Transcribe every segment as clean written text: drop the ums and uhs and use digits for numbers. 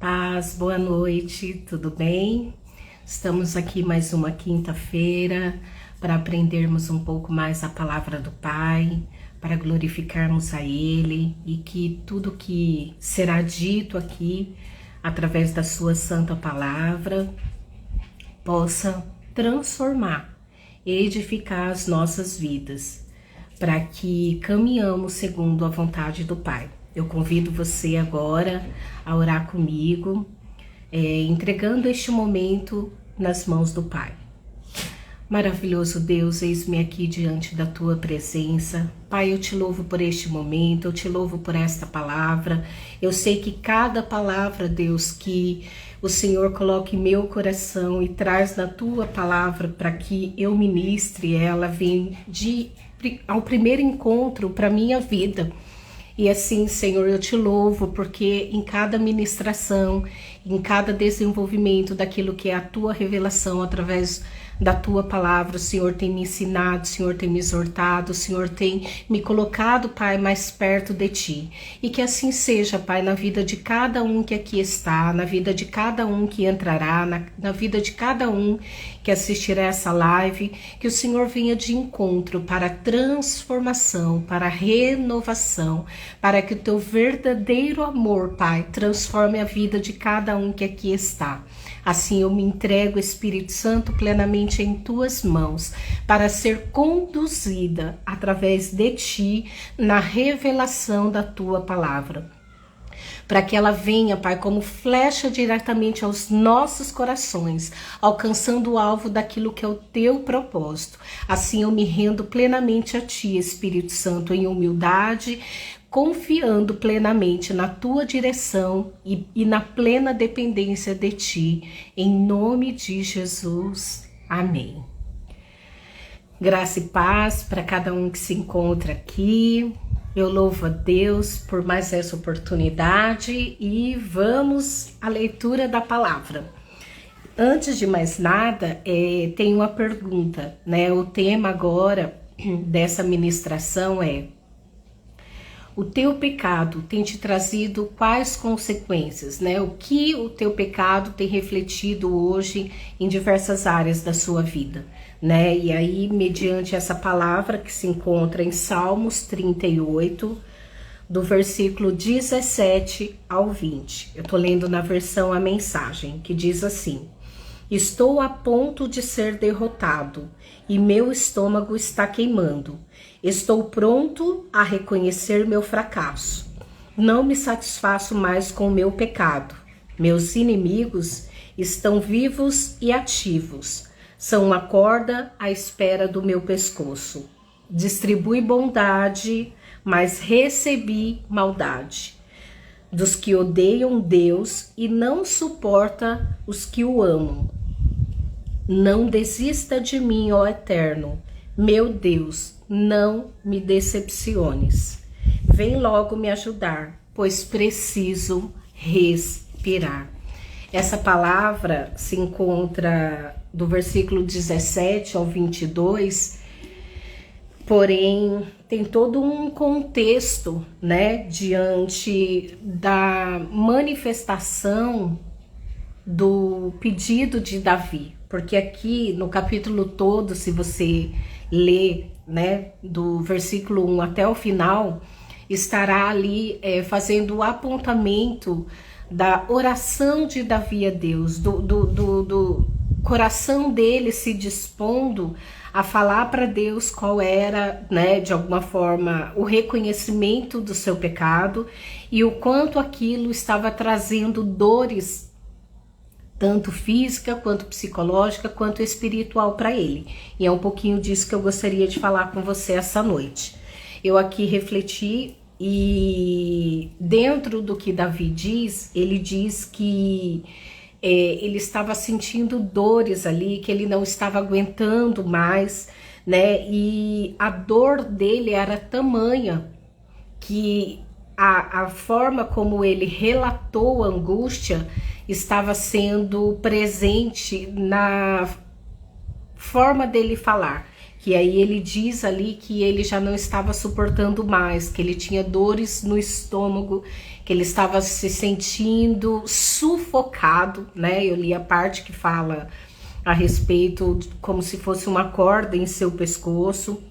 Paz, boa noite, tudo bem? Estamos aqui mais uma quinta-feira para aprendermos um pouco mais a palavra do Pai, para glorificarmos a Ele e que tudo que será dito aqui através da sua santa palavra possa transformar e edificar as nossas vidas, para que caminhamos segundo a vontade do Pai. Eu convido você agora a orar comigo, entregando este momento nas mãos do Pai. Maravilhoso Deus, eis-me aqui diante da Tua presença. Pai, eu te louvo por este momento, eu te louvo por esta palavra. Eu sei que cada palavra, Deus, que o Senhor coloca em meu coração e traz na Tua palavra para que eu ministre, ela vem ao primeiro encontro para a minha vida. E assim, Senhor, eu te louvo porque em cada ministração, em cada desenvolvimento daquilo que é a Tua revelação através da Tua palavra, o Senhor tem me ensinado, o Senhor tem me exortado, o Senhor tem me colocado, Pai, mais perto de Ti. E que assim seja, Pai, na vida de cada um que aqui está, na vida de cada um que entrará, na vida de cada um que assistirá essa live, que o Senhor venha de encontro para a transformação, para a renovação, para que o Teu verdadeiro amor, Pai, transforme a vida de cada um que aqui está. Assim eu me entrego, Espírito Santo, plenamente em Tuas mãos, para ser conduzida através de Ti na revelação da Tua palavra. Para que ela venha, Pai, como flecha diretamente aos nossos corações, alcançando o alvo daquilo que é o Teu propósito. Assim eu me rendo plenamente a Ti, Espírito Santo, em humildade, confiando plenamente na Tua direção e na plena dependência de Ti. Em nome de Jesus. Amém. Graça e paz para cada um que se encontra aqui. Eu louvo a Deus por mais essa oportunidade e vamos à leitura da palavra. Antes de mais nada, tem uma pergunta, né? O tema agora dessa ministração é: o teu pecado tem te trazido quais consequências, né? O que o teu pecado tem refletido hoje em diversas áreas da sua vida, né? E aí, mediante essa palavra que se encontra em Salmos 38, do versículo 17 ao 20. Eu tô lendo na versão A Mensagem, que diz assim: estou a ponto de ser derrotado e meu estômago está queimando. Estou pronto a reconhecer meu fracasso. Não me satisfaço mais com o meu pecado. Meus inimigos estão vivos e ativos. São uma corda à espera do meu pescoço. Distribui bondade, mas recebi maldade. Dos que odeiam Deus e não suporta os que o amam. Não desista de mim, ó Eterno. Meu Deus, não me decepciones. Vem logo me ajudar, pois preciso respirar. Essa palavra se encontra do versículo 17 ao 22, porém tem todo um contexto, né, diante da manifestação do pedido de Davi. Porque aqui no capítulo todo, se você ler, né, do versículo 1 até o final, estará ali fazendo o apontamento da oração de Davi a Deus, do coração dele se dispondo a falar para Deus qual era, né, de alguma forma, o reconhecimento do seu pecado e o quanto aquilo estava trazendo dores, tanto física, quanto psicológica, quanto espiritual para ele. E é um pouquinho disso que eu gostaria de falar com você essa noite. Eu aqui refleti e dentro do que Davi diz, ele diz que ele estava sentindo dores ali, que ele não estava aguentando mais, né? E a dor dele era tamanha que a forma como ele relatou a angústia estava sendo presente na forma dele falar, que aí ele diz ali que ele já não estava suportando mais, que ele tinha dores no estômago, que ele estava se sentindo sufocado, né? Eu li a parte que fala a respeito como se fosse uma corda em seu pescoço,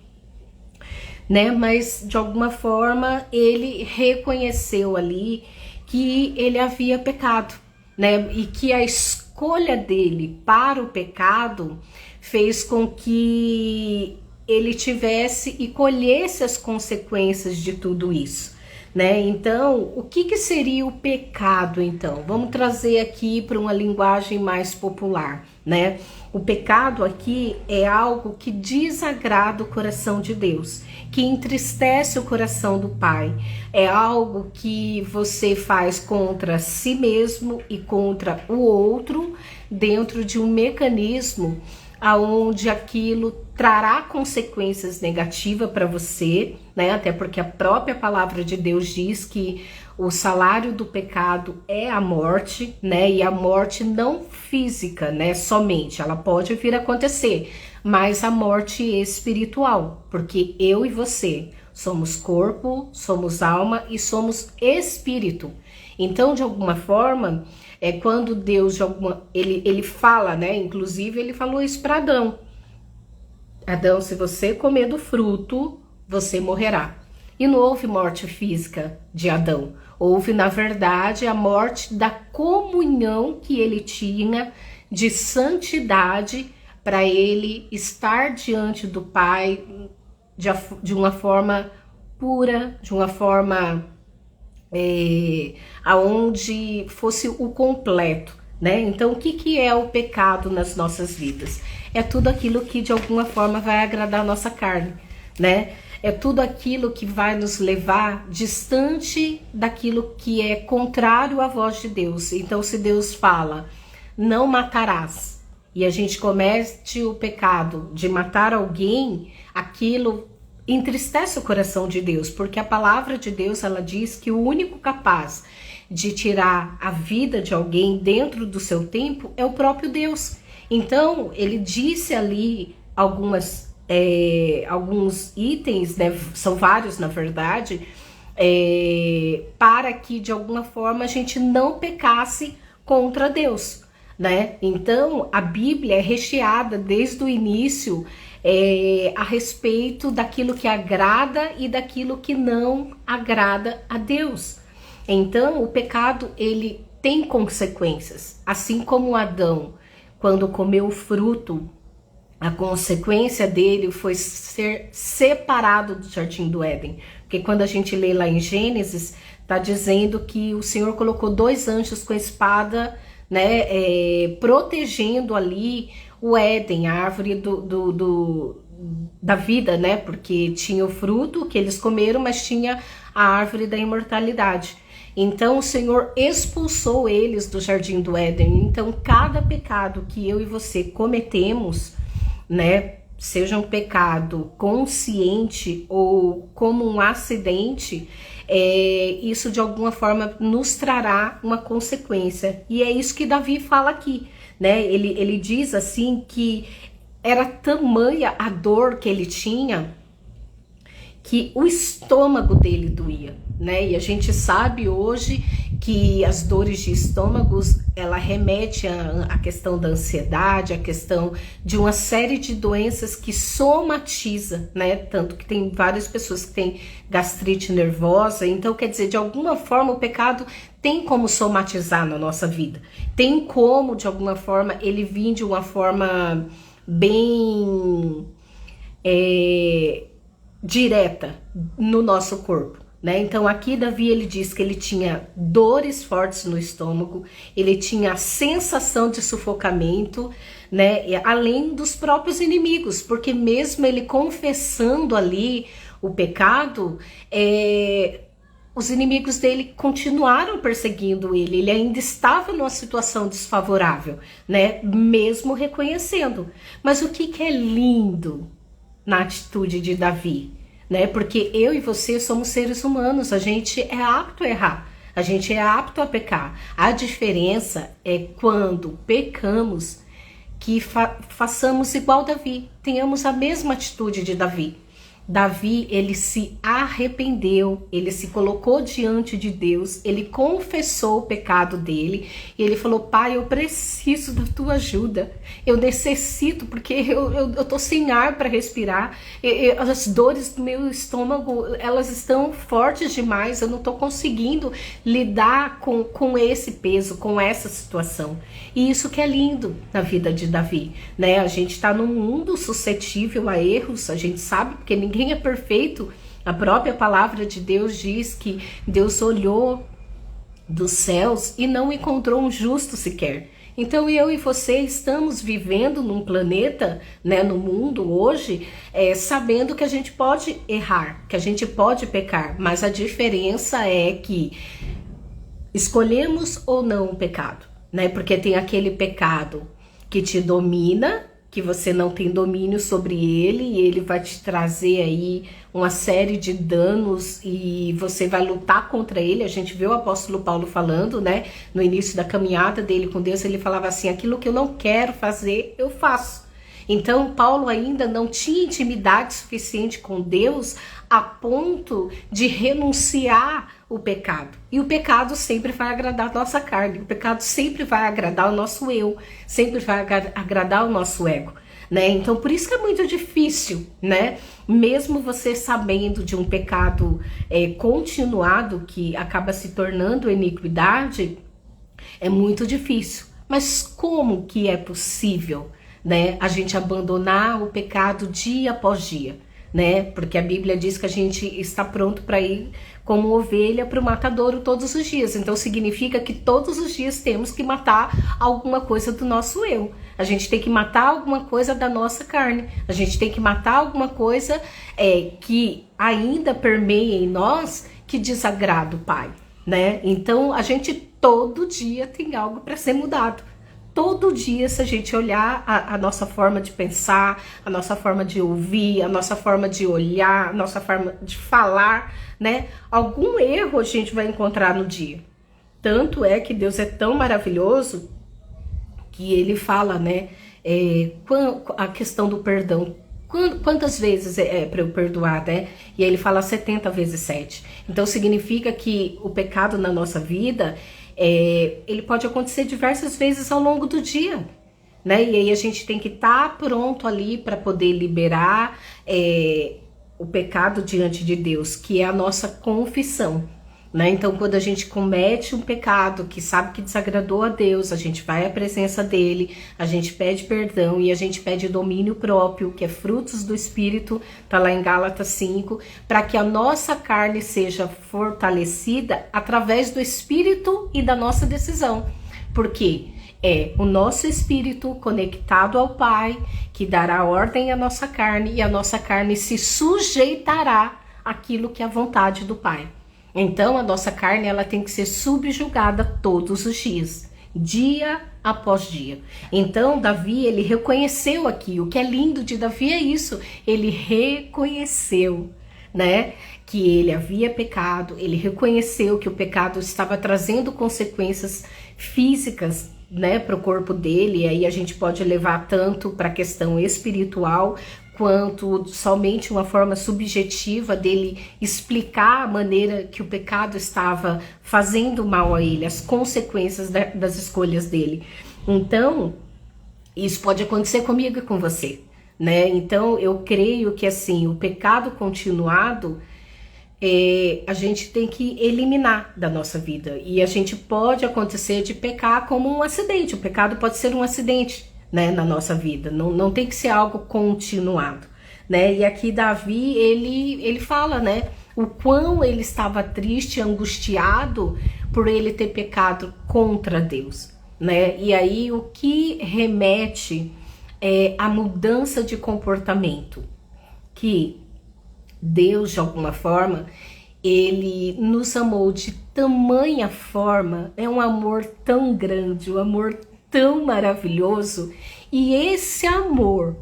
né? Mas de alguma forma ele reconheceu ali que ele havia pecado, né? E que a escolha dele para o pecado fez com que ele tivesse e colhesse as consequências de tudo isso, né? Então, o que seria o pecado, então? Vamos trazer aqui para uma linguagem mais popular, né? O pecado aqui é algo que desagrada o coração de Deus, que entristece o coração do Pai. É algo que você faz contra si mesmo e contra o outro, dentro de um mecanismo aonde aquilo trará consequências negativas para você, né? Até porque a própria palavra de Deus diz que o salário do pecado é a morte, né? E a morte não física, né? Somente, ela pode vir a acontecer, mas a morte espiritual, porque eu e você somos corpo, somos alma e somos espírito. Então, de alguma forma, é quando Deus ele fala, né? Inclusive ele falou isso para Adão. Adão, se você comer do fruto, você morrerá. E não houve morte física de Adão. Houve, na verdade, a morte da comunhão que ele tinha de santidade para ele estar diante do Pai de uma forma pura, de uma forma aonde fosse o completo, né? Então, o que é o pecado nas nossas vidas? É tudo aquilo que de alguma forma vai agradar a nossa carne, né? É tudo aquilo que vai nos levar distante daquilo que é contrário à voz de Deus. Então, se Deus fala, não matarás, e a gente comete o pecado de matar alguém, aquilo entristece o coração de Deus, porque a palavra de Deus, ela diz que o único capaz de tirar a vida de alguém dentro do seu tempo é o próprio Deus. Então, ele disse ali alguns itens, né, são vários na verdade, para que de alguma forma a gente não pecasse contra Deus, né? Então, a Bíblia é recheada desde o início a respeito daquilo que agrada e daquilo que não agrada a Deus. Então, o pecado, ele tem consequências. Assim como Adão, quando comeu o fruto, a consequência dele foi ser separado do Jardim do Éden. Porque quando a gente lê lá em Gênesis, está dizendo que o Senhor colocou 2 anjos com a espada, né, protegendo ali o Éden, a árvore da vida, né? Porque tinha o fruto que eles comeram, mas tinha a árvore da imortalidade. Então o Senhor expulsou eles do Jardim do Éden. Então cada pecado que eu e você cometemos, né? Seja um pecado consciente ou como um acidente, isso de alguma forma nos trará uma consequência. E é isso que Davi fala aqui, né? Ele diz assim que era tamanha a dor que ele tinha que o estômago dele doía, né? E a gente sabe hoje que as dores de estômagos, ela remete à questão da ansiedade, à questão de uma série de doenças que somatiza, né? Tanto que tem várias pessoas que têm gastrite nervosa. Então, quer dizer, de alguma forma o pecado tem como somatizar na nossa vida. Tem como, de alguma forma, ele vir de uma forma bem direta no nosso corpo, né? Então aqui Davi, ele diz que ele tinha dores fortes no estômago, ele tinha a sensação de sufocamento, né? Além dos próprios inimigos, porque mesmo ele confessando ali o pecado, os inimigos dele continuaram perseguindo ele ainda estava numa situação desfavorável, né? Mesmo reconhecendo. Mas o que é lindo na atitude de Davi, né? Porque eu e você somos seres humanos, a gente é apto a errar, a gente é apto a pecar. A diferença é quando pecamos que façamos igual Davi, tenhamos a mesma atitude de Davi. Davi, ele se arrependeu, ele se colocou diante de Deus, ele confessou o pecado dele e ele falou: Pai, eu preciso da tua ajuda, eu necessito, porque eu tô sem ar para respirar, as dores do meu estômago, elas estão fortes demais, eu não tô conseguindo lidar com esse peso, com essa situação. E isso que é lindo na vida de Davi, né? A gente tá num mundo suscetível a erros, a gente sabe, porque ninguém é perfeito. A própria palavra de Deus diz que Deus olhou dos céus e não encontrou um justo sequer. Então eu e você estamos vivendo num planeta, né, no mundo hoje, sabendo que a gente pode errar, que a gente pode pecar, mas a diferença é que escolhemos ou não o pecado, né? Porque tem aquele pecado que te domina, que você não tem domínio sobre ele e ele vai te trazer aí uma série de danos e você vai lutar contra ele. A gente vê o apóstolo Paulo falando, né, no início da caminhada dele com Deus, ele falava assim: aquilo que eu não quero fazer, eu faço. Então Paulo ainda não tinha intimidade suficiente com Deus a ponto de renunciar o pecado. E o pecado sempre vai agradar a nossa carne, o pecado sempre vai agradar o nosso eu, sempre vai agradar o nosso ego, né? Então por isso que é muito difícil, né? Mesmo você sabendo de um pecado continuado que acaba se tornando iniquidade, é muito difícil. Mas como que é possível, né, a gente abandonar o pecado dia após dia, né? Porque a Bíblia diz que a gente está pronto para ir como ovelha para o matadouro todos os dias. Então significa que todos os dias temos que matar alguma coisa do nosso eu. A gente tem que matar alguma coisa da nossa carne. A gente tem que matar alguma coisa que ainda permeia em nós, que desagrada o Pai, né? Então a gente todo dia tem algo para ser mudado. Todo dia, se a gente olhar a nossa forma de pensar, a nossa forma de ouvir, a nossa forma de olhar, a nossa forma de falar, né? Algum erro a gente vai encontrar no dia. Tanto é que Deus é tão maravilhoso que ele fala, né? A questão do perdão. Quantas vezes é para eu perdoar, né? E aí ele fala 70 vezes 7. Então significa que o pecado na nossa vida, ele pode acontecer diversas vezes ao longo do dia, né? E aí a gente tem que estar pronto ali para poder liberar o pecado diante de Deus, que é a nossa confissão, né? Então quando a gente comete um pecado que sabe que desagradou a Deus, a gente vai à presença dele, a gente pede perdão e a gente pede domínio próprio, que é frutos do Espírito, tá lá em Gálatas 5, para que a nossa carne seja fortalecida através do Espírito e da nossa decisão. Porque é o nosso espírito conectado ao Pai que dará ordem à nossa carne e a nossa carne se sujeitará àquilo que é a vontade do Pai. Então a nossa carne, ela tem que ser subjugada todos os dias, dia após dia. Então Davi, ele reconheceu aqui, o que é lindo de Davi é isso, ele reconheceu, né, que ele havia pecado, ele reconheceu que o pecado estava trazendo consequências físicas, né, para o corpo dele. E aí a gente pode levar tanto para a questão espiritual, quanto somente uma forma subjetiva dele explicar a maneira que o pecado estava fazendo mal a ele, as consequências das escolhas dele. Então, isso pode acontecer comigo e com você, né? Então, eu creio que, assim, o pecado continuado, a gente tem que eliminar da nossa vida. E a gente pode acontecer de pecar como um acidente. O pecado pode ser um acidente, né, na nossa vida, não tem que ser algo continuado, né? E aqui Davi, ele fala, né, o quão ele estava triste, angustiado por ele ter pecado contra Deus, né? E aí o que remete a mudança de comportamento, que Deus, de alguma forma, ele nos amou de tamanha forma, é um amor tão grande, um amor tão maravilhoso, e esse amor,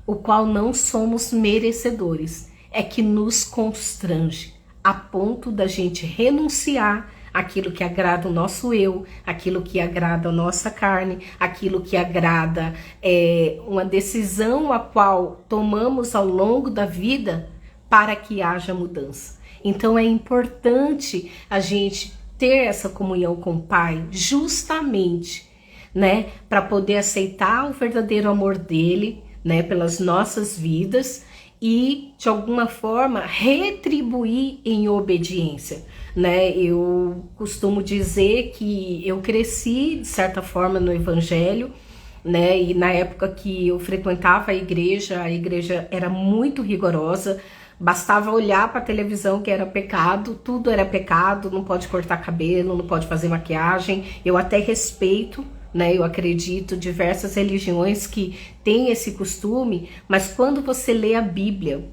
o qual não somos merecedores, é que nos constrange a ponto da gente renunciar aquilo que agrada o nosso eu, aquilo que agrada a nossa carne, aquilo que agrada uma decisão a qual tomamos ao longo da vida para que haja mudança. Então é importante a gente ter essa comunhão com o Pai, justamente, né, para poder aceitar o verdadeiro amor dele, né, pelas nossas vidas e de alguma forma retribuir em obediência, né? Eu costumo dizer que eu cresci de certa forma no Evangelho, né? E na época que eu frequentava a igreja era muito rigorosa. Bastava olhar para a televisão que era pecado, tudo era pecado, não pode cortar cabelo, não pode fazer maquiagem. Eu até respeito, né? Eu acredito diversas religiões que têm esse costume, mas quando você lê a Bíblia,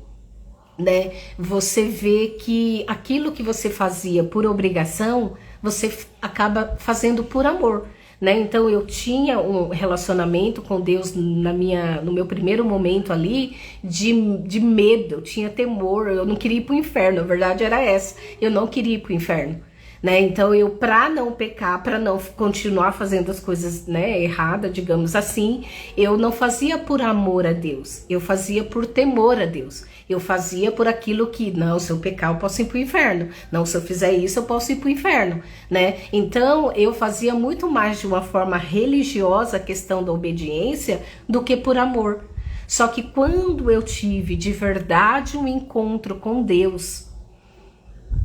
né, você vê que aquilo que você fazia por obrigação, você acaba fazendo por amor. Né? Então eu tinha um relacionamento com Deus no meu primeiro momento ali de medo, eu tinha temor, eu não queria ir para o inferno, a verdade era essa, eu não queria ir para o inferno. Né? Então eu, para não pecar, para não continuar fazendo as coisas, né, erradas, digamos assim, eu não fazia por amor a Deus, eu fazia por temor a Deus. Eu fazia por aquilo que, não, se eu pecar eu posso ir para o inferno, não, se eu fizer isso eu posso ir para o inferno, né? Então eu fazia muito mais de uma forma religiosa a questão da obediência do que por amor. Só que quando eu tive de verdade um encontro com Deus,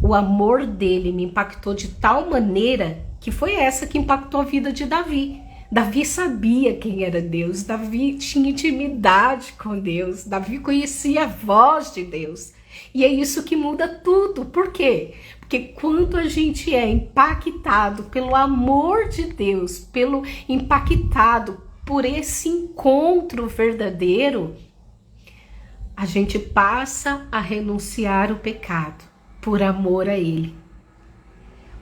o amor dele me impactou de tal maneira que foi essa que impactou a vida de Davi. Davi sabia quem era Deus, Davi tinha intimidade com Deus, Davi conhecia a voz de Deus. E é isso que muda tudo. Por quê? Porque quando a gente é impactado pelo amor de Deus, impactado por esse encontro verdadeiro, a gente passa a renunciar o pecado por amor a Ele.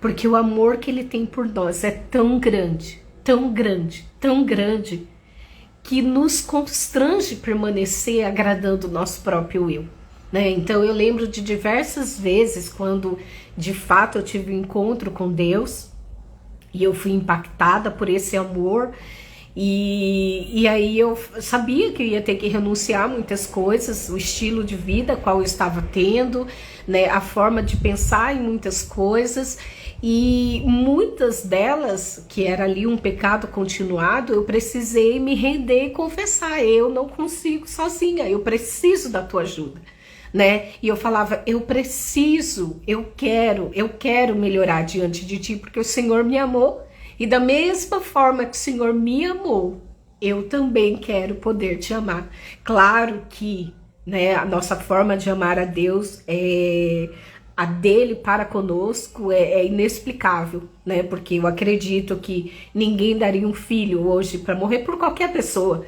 Porque o amor que Ele tem por nós é tão grande, tão grande, tão grande, que nos constrange permanecer agradando o nosso próprio eu, né? Então eu lembro de diversas vezes quando de fato eu tive um encontro com Deus e eu fui impactada por esse amor e aí eu sabia que eu ia ter que renunciar a muitas coisas, o estilo de vida qual eu estava tendo, né, a forma de pensar em muitas coisas. E muitas delas, que era ali um pecado continuado, eu precisei me render e confessar. Eu não consigo sozinha, eu preciso da tua ajuda, né? E eu falava, eu quero melhorar diante de ti, porque o Senhor me amou. E da mesma forma que o Senhor me amou, eu também quero poder te amar. Claro que, né, a nossa forma de amar a Deus a dele para conosco é inexplicável, né? Porque eu acredito que ninguém daria um filho hoje para morrer por qualquer pessoa,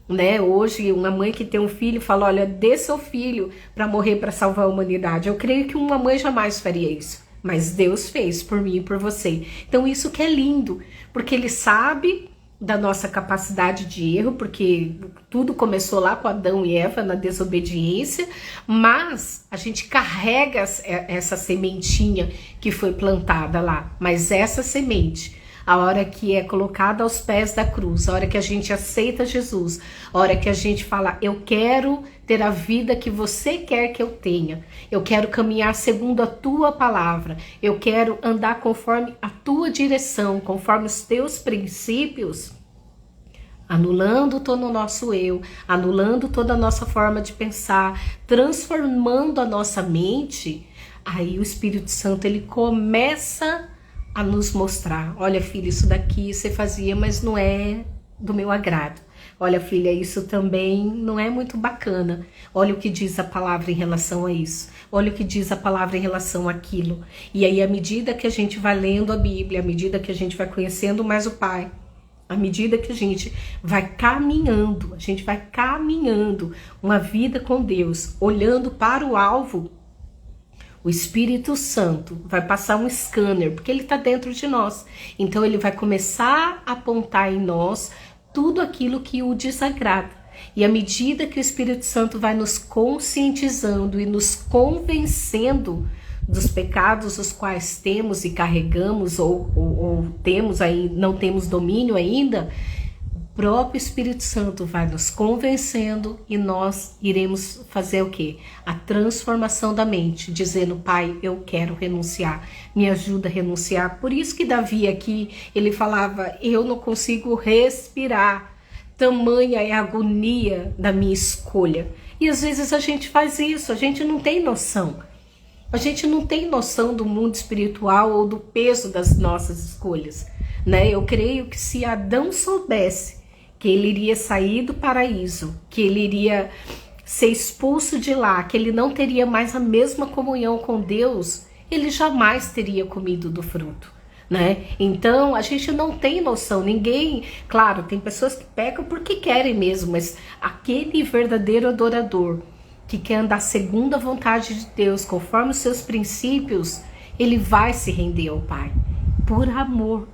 né? Hoje uma mãe que tem um filho fala, olha, dê seu filho para morrer para salvar a humanidade. Eu creio que uma mãe jamais faria isso, mas Deus fez por mim e por você. Então isso que é lindo, porque Ele sabe da nossa capacidade de erro, porque tudo começou lá com Adão e Eva na desobediência, mas a gente carrega essa sementinha que foi plantada lá. Mas essa semente, a hora que é colocada aos pés da cruz, a hora que a gente aceita Jesus, a hora que a gente fala, eu quero ter a vida que você quer que eu tenha, eu quero caminhar segundo a tua palavra, eu quero andar conforme a tua direção, conforme os teus princípios, anulando todo o nosso eu, anulando toda a nossa forma de pensar, transformando a nossa mente, aí o Espírito Santo ele começa a nos mostrar, olha filha, isso daqui você fazia, mas não é do meu agrado. Olha filha, isso também não é muito bacana. Olha o que diz a palavra em relação a isso. Olha o que diz a palavra em relação àquilo. E aí, à medida que a gente vai lendo a Bíblia, à medida que a gente vai conhecendo mais o Pai, à medida que a gente vai caminhando uma vida com Deus, olhando para o alvo, o Espírito Santo vai passar um scanner, porque ele está dentro de nós. Então ele vai começar a apontar em nós tudo aquilo que o desagrada. E à medida que o Espírito Santo vai nos conscientizando e nos convencendo, dos pecados os quais temos e carregamos ou temos aí, não temos domínio ainda, o próprio Espírito Santo vai nos convencendo e nós iremos fazer o quê? A transformação da mente, dizendo: Pai, eu quero renunciar, me ajuda a renunciar. Por isso que Davi aqui, ele falava: eu não consigo respirar, tamanha é a agonia da minha escolha. E às vezes a gente faz isso, a gente não tem noção. A gente não tem noção do mundo espiritual ou do peso das nossas escolhas, né? Eu creio que se Adão soubesse que ele iria sair do paraíso, que ele iria ser expulso de lá, que ele não teria mais a mesma comunhão com Deus, ele jamais teria comido do fruto, né? Então a gente não tem noção, ninguém, claro, tem pessoas que pecam porque querem mesmo, mas aquele verdadeiro adorador que quer andar segundo a vontade de Deus, conforme os seus princípios, ele vai se render ao Pai, por amor.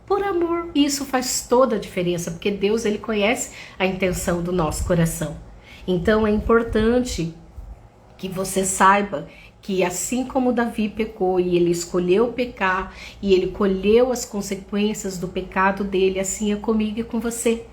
Por amor. E isso faz toda a diferença, porque Deus, ele conhece a intenção do nosso coração. Então é importante que você saiba que assim como Davi pecou e ele escolheu pecar e ele colheu as consequências do pecado dele, assim é comigo e com você,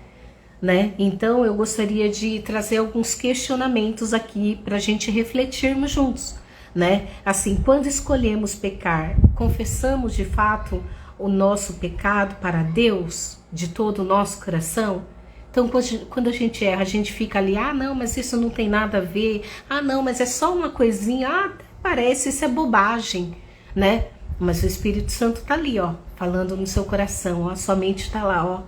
né? Então eu gostaria de trazer alguns questionamentos aqui para a gente refletirmos juntos, né? Assim, quando escolhemos pecar, confessamos de fato o nosso pecado para Deus de todo o nosso coração? Então quando a gente erra, a gente fica ali: ah não, mas isso não tem nada a ver, ah não, mas é só uma coisinha, ah parece, isso é bobagem, né? Mas o Espírito Santo tá ali, ó, falando no seu coração, ó, sua mente tá lá, ó,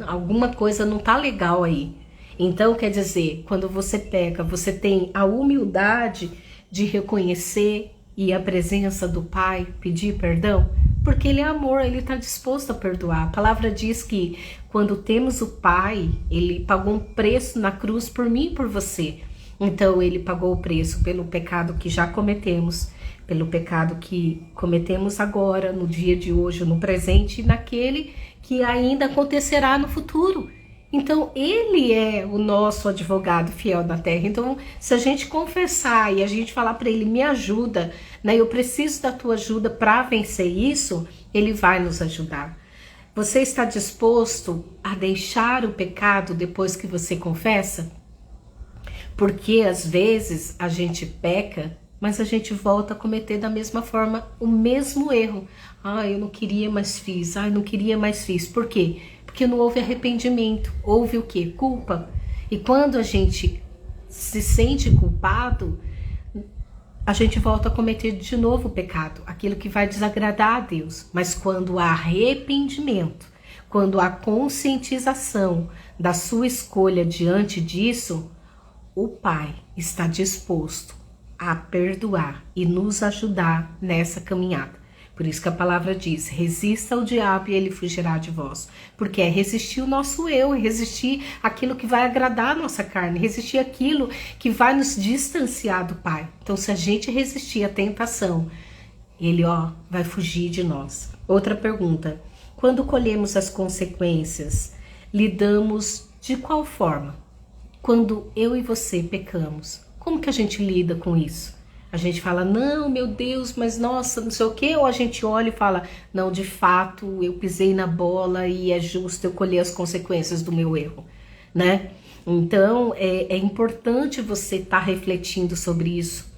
alguma coisa não tá legal aí. Então quer dizer, quando você peca, você tem a humildade de reconhecer e a presença do Pai, pedir perdão, porque ele é amor, ele está disposto a perdoar. A palavra diz que quando temos o Pai, ele pagou um preço na cruz por mim e por você. Então ele pagou o preço pelo pecado que já cometemos, pelo pecado que cometemos agora, no dia de hoje, no presente, e naquele que ainda acontecerá no futuro. Então ele é o nosso advogado fiel na terra. Então se a gente confessar e a gente falar para ele: me ajuda, né? Eu preciso da tua ajuda para vencer isso, ele vai nos ajudar. Você está disposto a deixar o pecado depois que você confessa? Porque às vezes a gente peca, mas a gente volta a cometer da mesma forma o mesmo erro. Ah, eu não queria, mas fiz. Ah, eu não queria, mas fiz. Por quê? Porque não houve arrependimento. Houve o quê? Culpa. E quando a gente se sente culpado, a gente volta a cometer de novo o pecado, aquilo que vai desagradar a Deus. Mas quando há arrependimento, quando há conscientização da sua escolha diante disso, o Pai está disposto a perdoar e nos ajudar nessa caminhada. Por isso que a palavra diz: resista ao diabo e ele fugirá de vós. Porque é resistir o nosso eu, é resistir aquilo que vai agradar a nossa carne, resistir aquilo que vai nos distanciar do Pai. Então se a gente resistir à tentação, ele vai fugir de nós. Outra pergunta: quando colhemos as consequências, lidamos de qual forma? Quando eu e você pecamos, como que a gente lida com isso? A gente fala: não, meu Deus, mas nossa, não sei o quê. Ou a gente olha e fala: não, de fato, eu pisei na bola e é justo eu colher as consequências do meu erro, né? Então, é importante você estar refletindo sobre isso.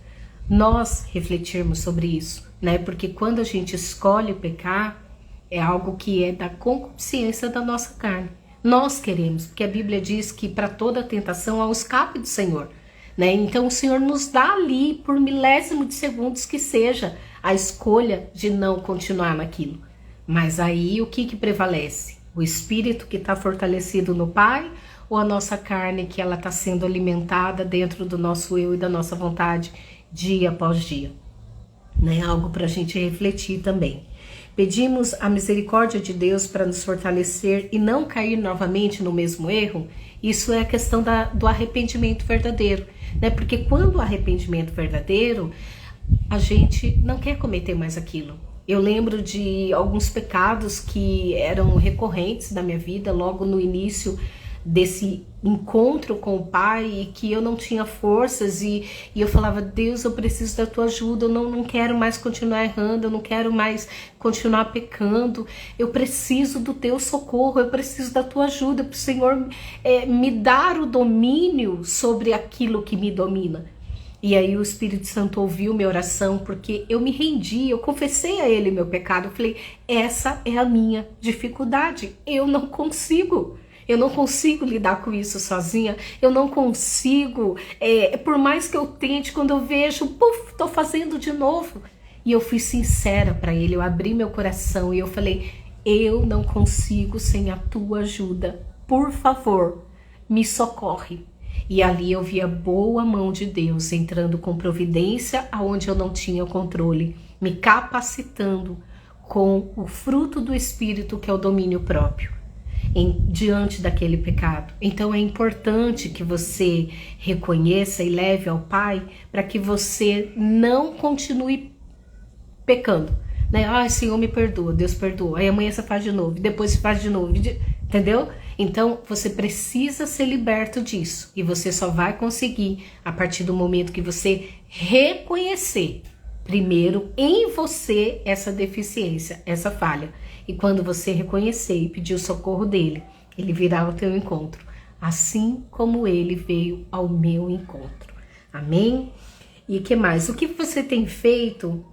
Nós refletirmos sobre isso, né? Porque quando a gente escolhe pecar, é algo que é da concupiscência da nossa carne. Nós queremos, porque a Bíblia diz que para toda tentação há o escape do Senhor, né? Então o Senhor nos dá ali, por milésimo de segundos que seja, a escolha de não continuar naquilo. Mas aí o que prevalece? O espírito que está fortalecido no Pai ou a nossa carne que ela está sendo alimentada dentro do nosso eu e da nossa vontade dia após dia? Né? Algo para a gente refletir também. Pedimos a misericórdia de Deus para nos fortalecer e não cair novamente no mesmo erro. Isso é a questão do arrependimento verdadeiro, né? Porque quando o arrependimento verdadeiro, a gente não quer cometer mais aquilo. Eu lembro de alguns pecados que eram recorrentes na minha vida logo no início desse encontro com o Pai, e que eu não tinha forças, e eu falava, Deus, eu preciso da tua ajuda, eu não quero mais continuar errando, eu não quero mais continuar pecando, eu preciso do teu socorro, eu preciso da tua ajuda, para o Senhor me dar o domínio sobre aquilo que me domina. E aí o Espírito Santo ouviu minha oração, porque eu me rendi, eu confessei a Ele meu pecado, eu falei, essa é a minha dificuldade, eu não consigo lidar com isso sozinha, eu não consigo, por mais que eu tente, quando eu vejo, puf, tô fazendo de novo. E eu fui sincera para Ele, eu abri meu coração e eu falei, eu não consigo sem a tua ajuda, por favor, me socorre. E ali eu vi a boa mão de Deus entrando com providência aonde eu não tinha controle, me capacitando com o fruto do Espírito, que é o domínio próprio, diante daquele pecado. Então é importante que você reconheça e leve ao Pai, para que você não continue pecando, né? Ai, Senhor, me perdoa, Deus perdoa, aí amanhã você faz de novo, depois você faz de novo, entendeu? Então você precisa ser liberto disso, e você só vai conseguir a partir do momento que você reconhecer primeiro em você essa deficiência, essa falha. E quando você reconhecer e pedir o socorro dele, ele virá ao teu encontro, assim como ele veio ao meu encontro. Amém? E o que mais? O que você tem feito?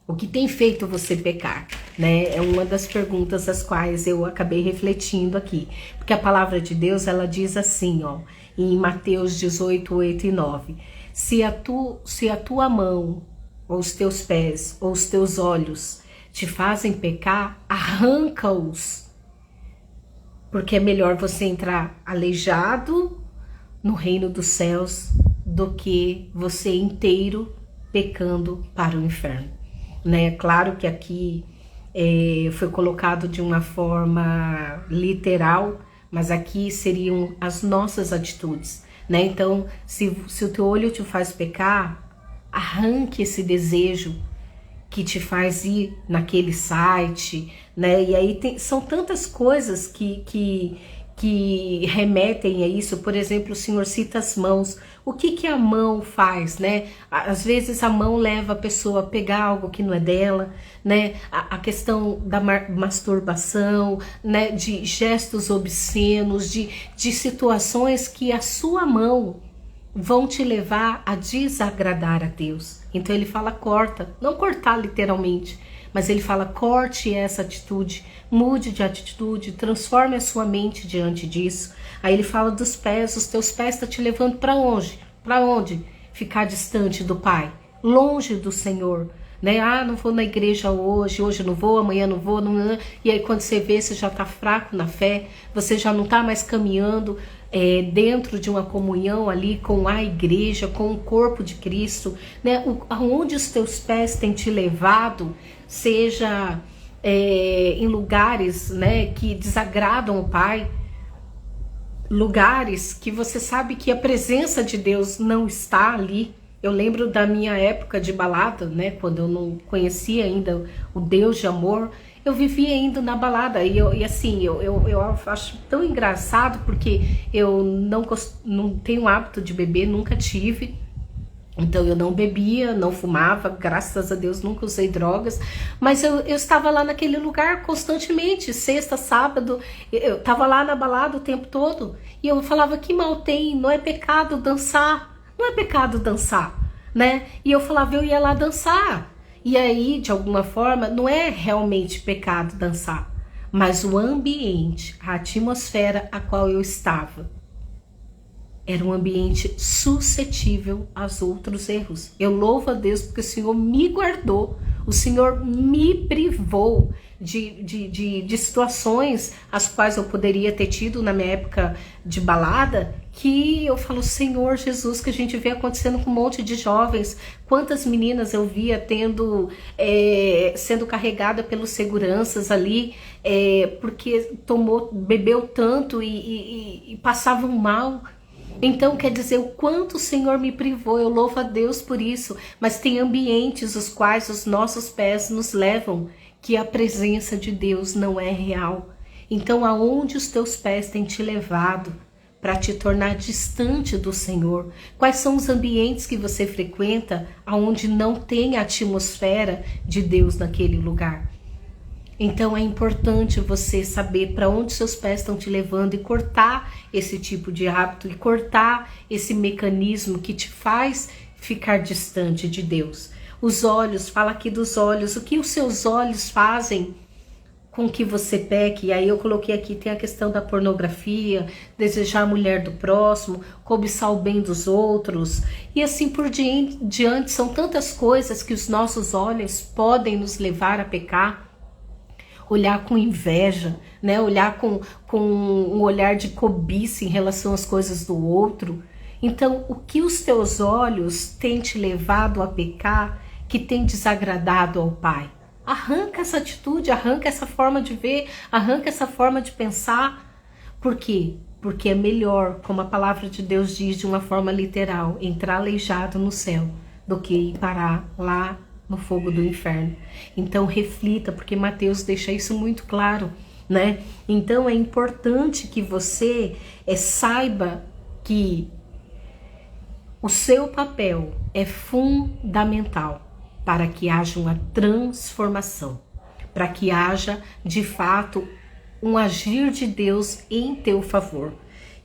O que tem feito você pecar? Né? É uma das perguntas as quais eu acabei refletindo aqui. Porque a palavra de Deus, ela diz assim, ó, em Mateus 18, 8 e 9. Se a tua mão, ou os teus pés, ou os teus olhos te fazem pecar, arranca-os. Porque é melhor você entrar aleijado no reino dos céus do que você inteiro pecando para o inferno. Né? Claro que aqui foi colocado de uma forma literal, mas aqui seriam as nossas atitudes. Né? Então, se o teu olho te faz pecar, arranque esse desejo que te faz ir naquele site, né? E aí são tantas coisas que remetem a isso. Por exemplo, o Senhor cita as mãos. O que a mão faz, né? Às vezes a mão leva a pessoa a pegar algo que não é dela, né? A questão da masturbação, né? De gestos obscenos, de situações que a sua mão vão te levar a desagradar a Deus. Então ele fala corta, não cortar literalmente, mas ele fala corte essa atitude, mude de atitude, transforme a sua mente diante disso. Aí ele fala dos pés, os teus pés estão te levando para onde? Para onde? Ficar distante do Pai, longe do Senhor, né? Ah, não vou na igreja hoje não vou, amanhã não vou, não... E aí quando você vê, você já está fraco na fé, você já não está mais caminhando dentro de uma comunhão ali com a igreja, com o corpo de Cristo, né? Aonde os teus pés têm te levado, seja em lugares, né, que desagradam o Pai, lugares que você sabe que a presença de Deus não está ali. Eu lembro da minha época de balada, né, quando eu não conhecia ainda o Deus de amor, eu vivia indo na balada, e assim, eu acho tão engraçado, porque eu não tenho hábito de beber, nunca tive. Então eu não bebia, não fumava, graças a Deus nunca usei drogas, mas eu estava lá naquele lugar constantemente, sexta, sábado, eu estava lá na balada o tempo todo, e eu falava, que mal tem, não é pecado dançar, não é pecado dançar, né? E eu falava, eu ia lá dançar, e aí de alguma forma não é realmente pecado dançar, mas o ambiente, a atmosfera a qual eu estava, era um ambiente suscetível aos outros erros. Eu louvo a Deus porque o Senhor me guardou, o Senhor me privou de situações as quais eu poderia ter tido na minha época de balada, que eu falo, Senhor Jesus, que a gente vê acontecendo com um monte de jovens. Quantas meninas eu via sendo carregada pelos seguranças ali, porque bebeu tanto e passavam mal. Então quer dizer o quanto o Senhor me privou, eu louvo a Deus por isso, mas tem ambientes os quais os nossos pés nos levam, que a presença de Deus não é real. Então aonde os teus pés têm te levado, para te tornar distante do Senhor? Quais são os ambientes que você frequenta onde não tem a atmosfera de Deus naquele lugar? Então é importante você saber para onde seus pés estão te levando e cortar esse tipo de hábito e cortar esse mecanismo que te faz ficar distante de Deus. Os olhos, fala aqui dos olhos, o que os seus olhos fazem com que você peque? E aí eu coloquei aqui, tem a questão da pornografia, desejar a mulher do próximo, cobiçar o bem dos outros, e assim por diante. São tantas coisas que os nossos olhos podem nos levar a pecar. Olhar com inveja, né? Olhar com um olhar de cobiça em relação às coisas do outro. Então, o que os teus olhos têm te levado a pecar, que tem desagradado ao Pai? Arranca essa atitude, arranca essa forma de ver, arranca essa forma de pensar. Por quê? Porque é melhor, como a palavra de Deus diz de uma forma literal, entrar aleijado no céu do que ir parar lá no fogo do inferno. Então reflita, porque Mateus deixa isso muito claro, né? Então é importante que você saiba que o seu papel é fundamental para que haja uma transformação, para que haja de fato um agir de Deus em teu favor.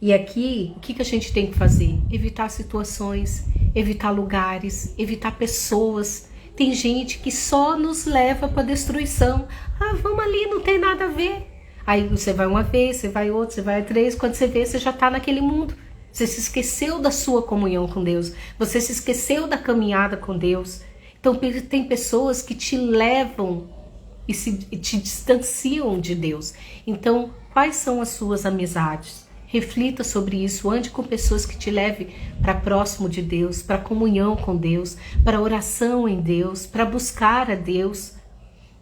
E aqui, o que a gente tem que fazer? Evitar situações, evitar lugares, evitar pessoas. Tem gente que só nos leva para destruição. Ah, vamos ali, não tem nada a ver. Aí você vai uma vez, você vai outra, você vai 3, quando você vê, você já está naquele mundo. Você se esqueceu da sua comunhão com Deus. Você se esqueceu da caminhada com Deus. Então tem pessoas que te levam e te distanciam de Deus. Então, quais são as suas amizades? Reflita sobre isso, ande com pessoas que te levem para próximo de Deus, para comunhão com Deus, para oração em Deus, para buscar a Deus,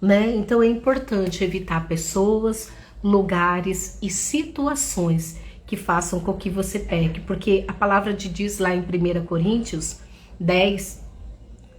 né? Então é importante evitar pessoas, lugares e situações que façam com que você peque, porque a palavra diz lá em 1 Coríntios 10,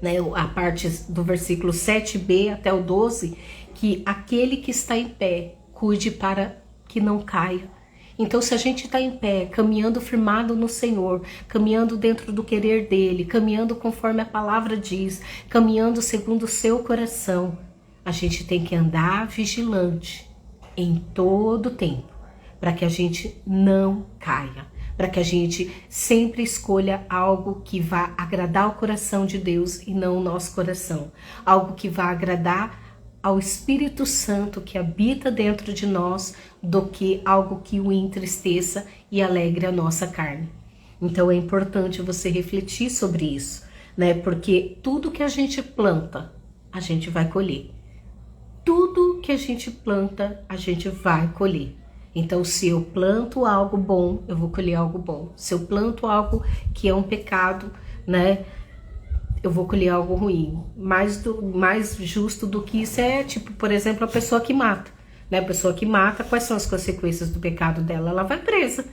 né, a parte do versículo 7b até o 12, que aquele que está em pé, cuide para que não caia. Então, se a gente está em pé, caminhando firmado no Senhor, caminhando dentro do querer dele, caminhando conforme a palavra diz, caminhando segundo o seu coração, a gente tem que andar vigilante em todo o tempo, para que a gente não caia, para que a gente sempre escolha algo que vá agradar o coração de Deus e não o nosso coração, algo que vá agradar ao Espírito Santo que habita dentro de nós, do que algo que o entristeça e alegre a nossa carne. Então é importante você refletir sobre isso, né? Porque tudo que a gente planta, a gente vai colher. Tudo que a gente planta, a gente vai colher. Então, se eu planto algo bom, eu vou colher algo bom. Se eu planto algo que é um pecado, né, eu vou colher algo ruim. Mais justo do que isso é, tipo, por exemplo, a pessoa que mata. Né? A pessoa que mata, quais são as consequências do pecado dela? Ela vai presa.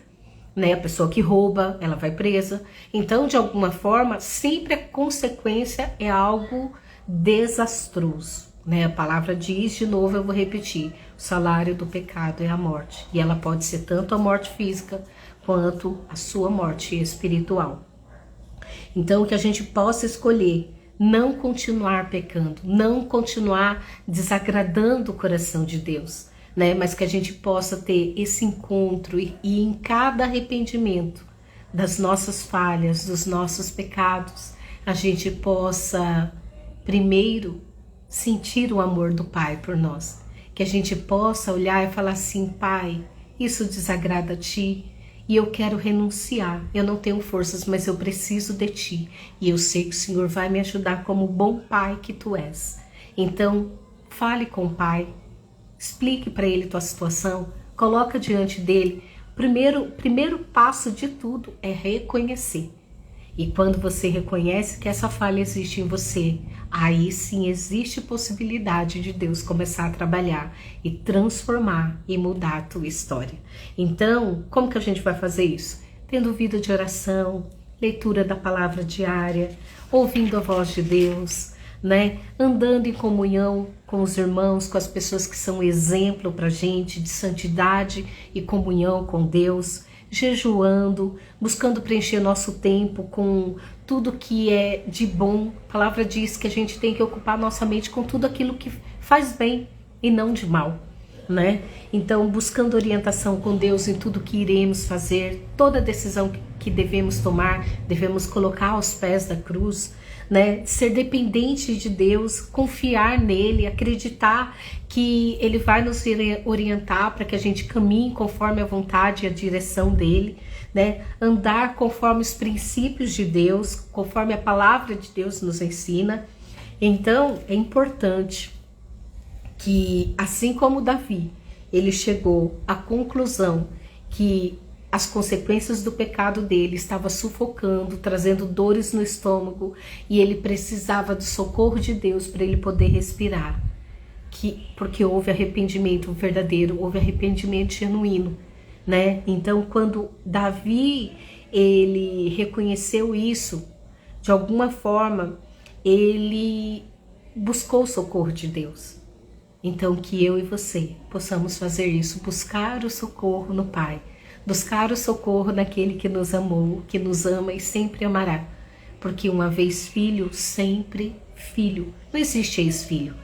Né? A pessoa que rouba, ela vai presa. Então, de alguma forma, sempre a consequência é algo desastroso. Né? A palavra diz, de novo eu vou repetir, o salário do pecado é a morte. E ela pode ser tanto a morte física, quanto a sua morte espiritual. Então, que a gente possa escolher não continuar pecando, não continuar desagradando o coração de Deus, né? Mas que a gente possa ter esse encontro e em cada arrependimento das nossas falhas, dos nossos pecados, a gente possa, primeiro, sentir o amor do Pai por nós. Que a gente possa olhar e falar assim, Pai, isso desagrada a Ti, e eu quero renunciar. Eu não tenho forças, mas eu preciso de Ti. E eu sei que o Senhor vai me ajudar como o bom Pai que Tu és. Então, fale com o Pai, explique para Ele tua situação, coloca diante dele. Primeiro passo de tudo é reconhecer. E quando você reconhece que essa falha existe em você, aí sim existe possibilidade de Deus começar a trabalhar e transformar e mudar a tua história. Então, como que a gente vai fazer isso? Tendo vida de oração, leitura da palavra diária, ouvindo a voz de Deus, né? Andando em comunhão com os irmãos, com as pessoas que são exemplo pra gente de santidade e comunhão com Deus, jejuando, buscando preencher nosso tempo com tudo que é de bom. A palavra diz que a gente tem que ocupar nossa mente com tudo aquilo que faz bem e não de mal, né? Então, buscando orientação com Deus em tudo que iremos fazer, toda decisão que devemos tomar, devemos colocar aos pés da cruz, né? Ser dependente de Deus, confiar nele, acreditar que ele vai nos orientar para que a gente caminhe conforme a vontade e a direção dele, né? Andar conforme os princípios de Deus, conforme a palavra de Deus nos ensina. Então, é importante que, assim como Davi, ele chegou à conclusão que as consequências do pecado dele estavam sufocando, trazendo dores no estômago, e ele precisava do socorro de Deus para ele poder respirar, porque houve arrependimento verdadeiro, houve arrependimento genuíno, né? Então, quando Davi ele reconheceu isso, de alguma forma ele buscou o socorro de Deus. Então, que eu e você possamos fazer isso, buscar o socorro no Pai, buscar o socorro naquele que nos amou, que nos ama e sempre amará. Porque uma vez filho, sempre filho. Não existe ex-filho.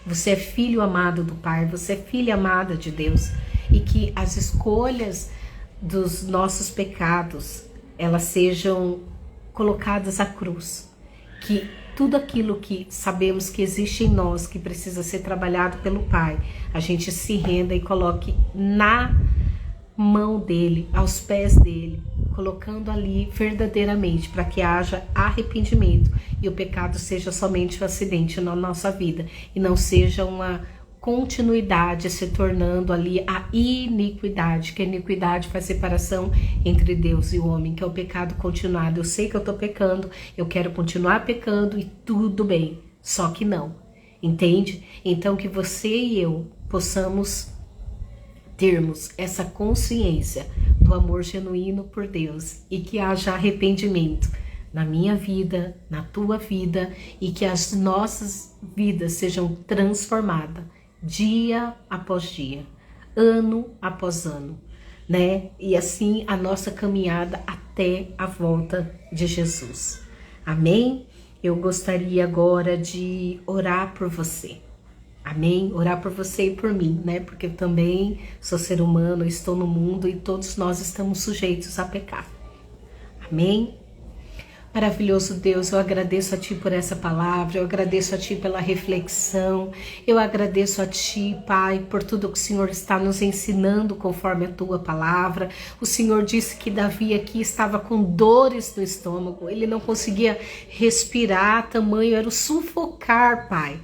Você é filho amado do Pai, você é filha amada de Deus. E que as escolhas dos nossos pecados, elas sejam colocadas à cruz. Que tudo aquilo que sabemos que existe em nós, que precisa ser trabalhado pelo Pai, a gente se renda e coloque na mão dele, aos pés dele, colocando ali verdadeiramente, para que haja arrependimento e o pecado seja somente um acidente na nossa vida e não seja uma continuidade, se tornando ali a iniquidade, que a iniquidade faz separação entre Deus e o homem, que é o pecado continuado. Eu sei que eu estou pecando, eu quero continuar pecando e tudo bem, só que não, entende? Então que você e eu possamos termos essa consciência do amor genuíno por Deus e que haja arrependimento na minha vida, na tua vida, e que as nossas vidas sejam transformadas dia após dia, ano após ano, né? E assim a nossa caminhada até a volta de Jesus. Amém? Eu gostaria agora de orar por você. Amém? Orar por você e por mim, né? Porque eu também sou ser humano, estou no mundo e todos nós estamos sujeitos a pecar. Amém? Maravilhoso Deus, eu agradeço a Ti por essa palavra, eu agradeço a Ti pela reflexão, eu agradeço a Ti, Pai, por tudo que o Senhor está nos ensinando conforme a Tua palavra. O Senhor disse que Davi aqui estava com dores no estômago, ele não conseguia respirar, tamanho era o sufocar, Pai,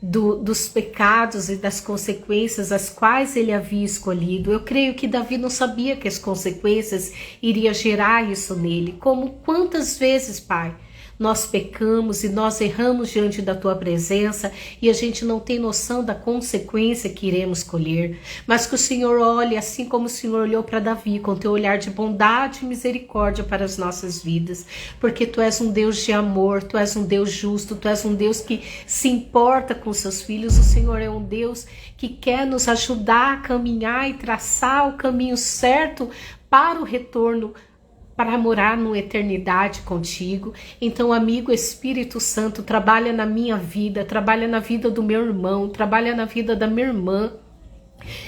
dos pecados e das consequências as quais ele havia escolhido. Eu creio que Davi não sabia que as consequências iriam gerar isso nele. Como quantas vezes, Pai, nós pecamos e nós erramos diante da Tua presença e a gente não tem noção da consequência que iremos colher. Mas que o Senhor olhe assim como o Senhor olhou para Davi, com Teu olhar de bondade e misericórdia para as nossas vidas. Porque Tu és um Deus de amor, Tu és um Deus justo, Tu és um Deus que se importa com seus filhos. O Senhor é um Deus que quer nos ajudar a caminhar e traçar o caminho certo para o retorno, para morar numa eternidade contigo. Então, amigo Espírito Santo, trabalha na minha vida, trabalha na vida do meu irmão, trabalha na vida da minha irmã.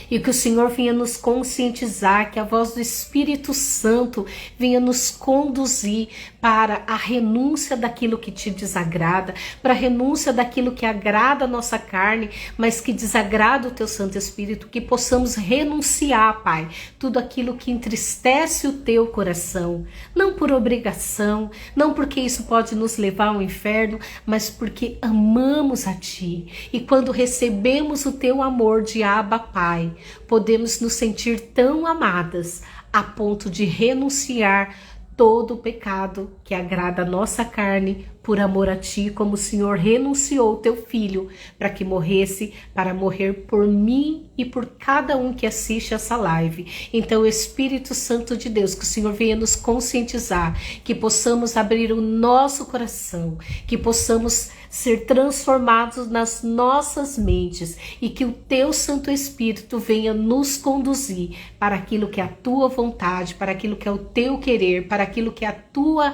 E que o Senhor venha nos conscientizar, que a voz do Espírito Santo venha nos conduzir para a renúncia daquilo que te desagrada, para a renúncia daquilo que agrada a nossa carne, mas que desagrada o teu Santo Espírito, que possamos renunciar, Pai, tudo aquilo que entristece o teu coração, não por obrigação, não porque isso pode nos levar ao inferno, mas porque amamos a Ti. E quando recebemos o teu amor de Abba, Pai, podemos nos sentir tão amadas a ponto de renunciar todo o pecado que agrada a nossa carne por amor a ti, como o Senhor renunciou o teu filho para que morresse, para morrer por mim e por cada um que assiste essa live. Então, Espírito Santo de Deus, que o Senhor venha nos conscientizar, que possamos abrir o nosso coração, que possamos ser transformados nas nossas mentes e que o teu Santo Espírito venha nos conduzir para aquilo que é a tua vontade, para aquilo que é o teu querer, para aquilo que é a tua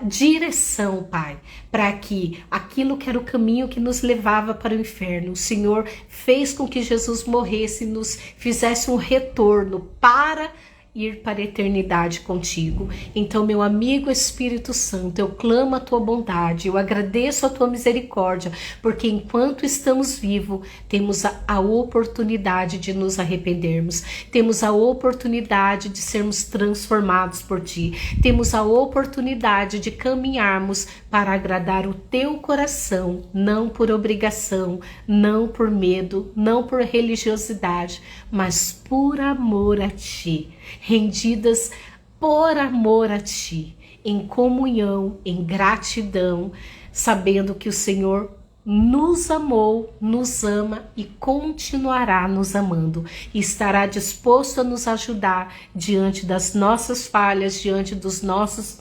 direção, Pai, para que aquilo que era o caminho que nos levava para o inferno, o Senhor fez com que Jesus morresse e nos fizesse um retorno para ir para a eternidade contigo. Então, meu amigo Espírito Santo, eu clamo a tua bondade, eu agradeço a tua misericórdia, porque enquanto estamos vivos, temos a oportunidade de nos arrependermos, temos a oportunidade de sermos transformados por ti, temos a oportunidade de caminharmos para agradar o teu coração, não por obrigação, não por medo, não por religiosidade, mas por amor a ti, rendidas por amor a ti, em comunhão, em gratidão, sabendo que o Senhor nos amou, nos ama e continuará nos amando, e estará disposto a nos ajudar diante das nossas falhas, diante dos nossos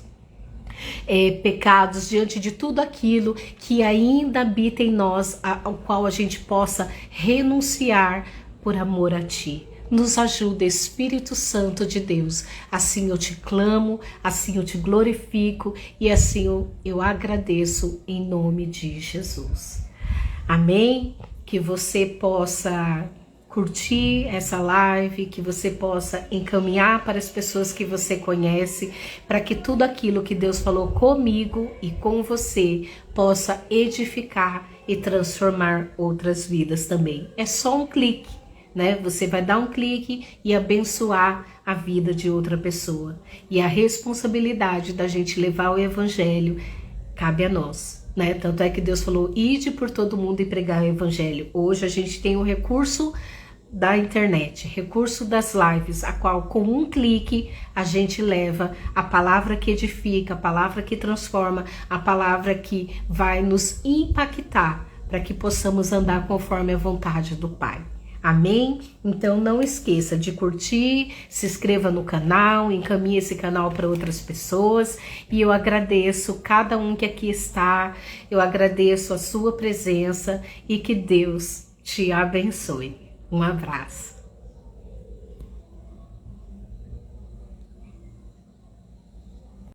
pecados, diante de tudo aquilo que ainda habita em nós, ao qual a gente possa renunciar por amor a ti. Nos ajuda, Espírito Santo de Deus. Assim eu te clamo, assim eu te glorifico e assim eu agradeço em nome de Jesus. Amém? Que você possa curtir essa live, que você possa encaminhar para as pessoas que você conhece, para que tudo aquilo que Deus falou comigo e com você possa edificar e transformar outras vidas também. É só um clique, né? Você vai dar um clique e abençoar a vida de outra pessoa. E a responsabilidade da gente levar o evangelho cabe a nós, né? Tanto é que Deus falou, ide por todo mundo e pregar o evangelho. Hoje a gente tem o recurso da internet, recurso das lives, a qual com um clique a gente leva a palavra que edifica, a palavra que transforma, a palavra que vai nos impactar para que possamos andar conforme a vontade do Pai. Amém? Então não esqueça de curtir, se inscreva no canal, encaminhe esse canal para outras pessoas e eu agradeço cada um que aqui está, eu agradeço a sua presença e que Deus te abençoe. Um abraço.